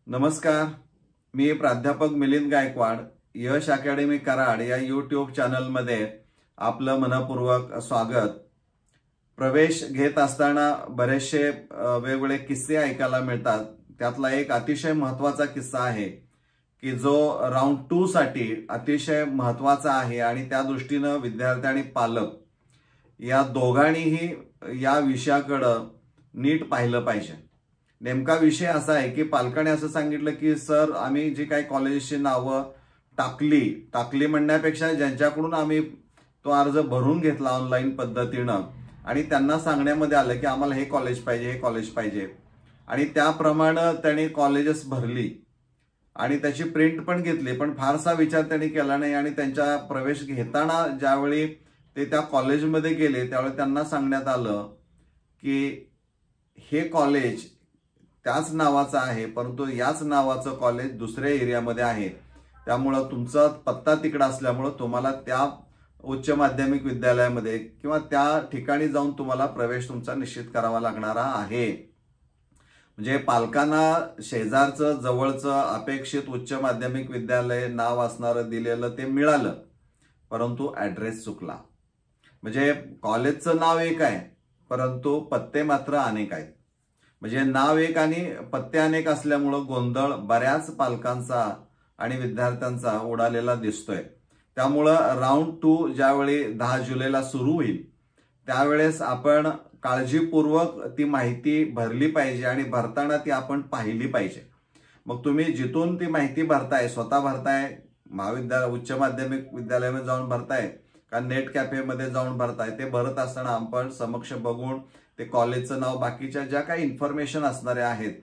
नमस्कार, मी प्राध्यापक मिलिंद गायकवाड यश अकॅडमी कराड या यूट्यूब चॅनलमध्ये आपलं मनपूर्वक स्वागत। प्रवेश घेत असताना बरेचसे वेगवेगळे किस्से ऐकायला मिळतात। त्यातला एक अतिशय महत्त्वाचा किस्सा आहे की जो राउंड 2 साठी अतिशय महत्त्वाचा आहे आणि त्या दृष्टीने विद्यार्थी आणि पालक या दोघांनीही या विषयाकडे नीट पाहिलं पाहिजे। नेमका विषय असा आहे की पालकांनी असं सांगितलं की सर आम्ही जी काही कॉलेजची नावं टाकली म्हणण्यापेक्षा ज्यांच्याकडून आम्ही तो अर्ज भरून घेतला ऑनलाईन पद्धतीनं आणि त्यांना सांगण्यामध्ये आलं की आम्हाला हे कॉलेज पाहिजे आणि त्याप्रमाणे त्यांनी कॉलेजेस भरली आणि त्याची प्रिंट पण घेतली, पण फारसा विचार त्यांनी केला नाही आणि त्यांच्या प्रवेश घेताना ज्यावेळी ते त्या कॉलेजमध्ये गेले त्यावेळी त्यांना सांगण्यात आलं की हे कॉलेज त्याच नावाचं आहे परंतु याच नावाचं कॉलेज दुसऱ्या एरियामध्ये आहे, त्यामुळे तुमचा पत्ता तिकडे असल्यामुळे तुम्हाला त्या उच्च माध्यमिक विद्यालयामध्ये किंवा त्या ठिकाणी जाऊन तुम्हाला प्रवेश तुमचा निश्चित करावा लागणार आहे। म्हणजे पालकांना शेजारचं जवळचं अपेक्षित उच्च माध्यमिक विद्यालय नाव असणारं दिलेलं ते मिळालं, परंतु ऍड्रेस चुकला। म्हणजे कॉलेजचं नाव एक आहे परंतु पत्ते मात्र अनेक आहेत। म्हणजे नाव एक आणि पत्ते अनेक असल्यामुळे गोंधळ बऱ्याच पालकांचा आणि विद्यार्थ्यांचा उडालेला दिसतोय। त्यामुळं राउंड 2 ज्यावेळी 10 जुलैला सुरू होईल त्यावेळेस आपण काळजीपूर्वक ती माहिती भरली पाहिजे आणि भरताना ती आपण पाहिली पाहिजे। मग तुम्ही जिथून ती माहिती भरताय, स्वतः भरताय, उच्च माध्यमिक विद्यालयामध्ये जाऊन भरताय का नेट कॅफेमध्ये जाऊन भरताय, ते भरत असताना आपण समक्ष बघून ते कॉलेजचं नाव बाकीच्या ज्या काही इन्फॉर्मेशन असणाऱ्या आहेत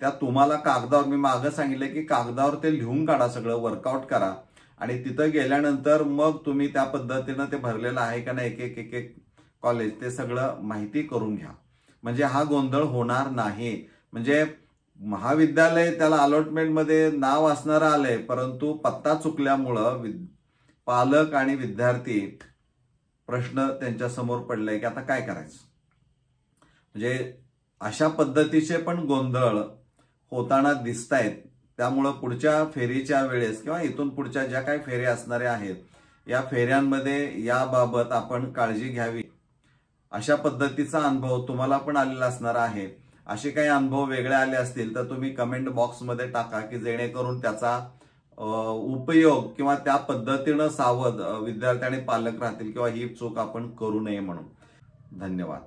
त्या तुम्हाला कागदावर, मी मागं सांगितले की कागदावर ते लिहून काढा, सगळं वर्कआउट करा आणि तिथं गेल्यानंतर मग तुम्ही त्या पद्धतीनं ते भरलेलं आहे का नाही एक एक कॉलेज ते सगळं माहिती करून घ्या, म्हणजे हा गोंधळ होणार नाही। म्हणजे महाविद्यालय त्याला अलॉटमेंटमध्ये नाव असणारं आलंय परंतु पत्ता चुकल्यामुळं पालक आणि विद्यार्थी प्रश्न त्यांच्या समोर पडले की आता काय करायचं। म्हणजे अशा पद्धतीचे पण गोंधळ होताना दिसत आहेत। त्यामुळं पुढच्या फेरीच्या वेळेस किंवा इथून पुढच्या ज्या काही फेऱ्या असणाऱ्या आहेत या फेऱ्यांमध्ये याबाबत आपण काळजी घ्यावी। अशा पद्धतीचा अनुभव तुम्हाला पण आलेला असणार आहे। असे काही अनुभव वेगळे आले असतील तर तुम्ही कमेंट बॉक्समध्ये टाका की जेणेकरून त्याचा उपयोग किंवा त्या पद्धतीनं सावध विद्यार्थी आणि पालक राहतील किंवा ही चूक आपण करू नये म्हणून। धन्यवाद।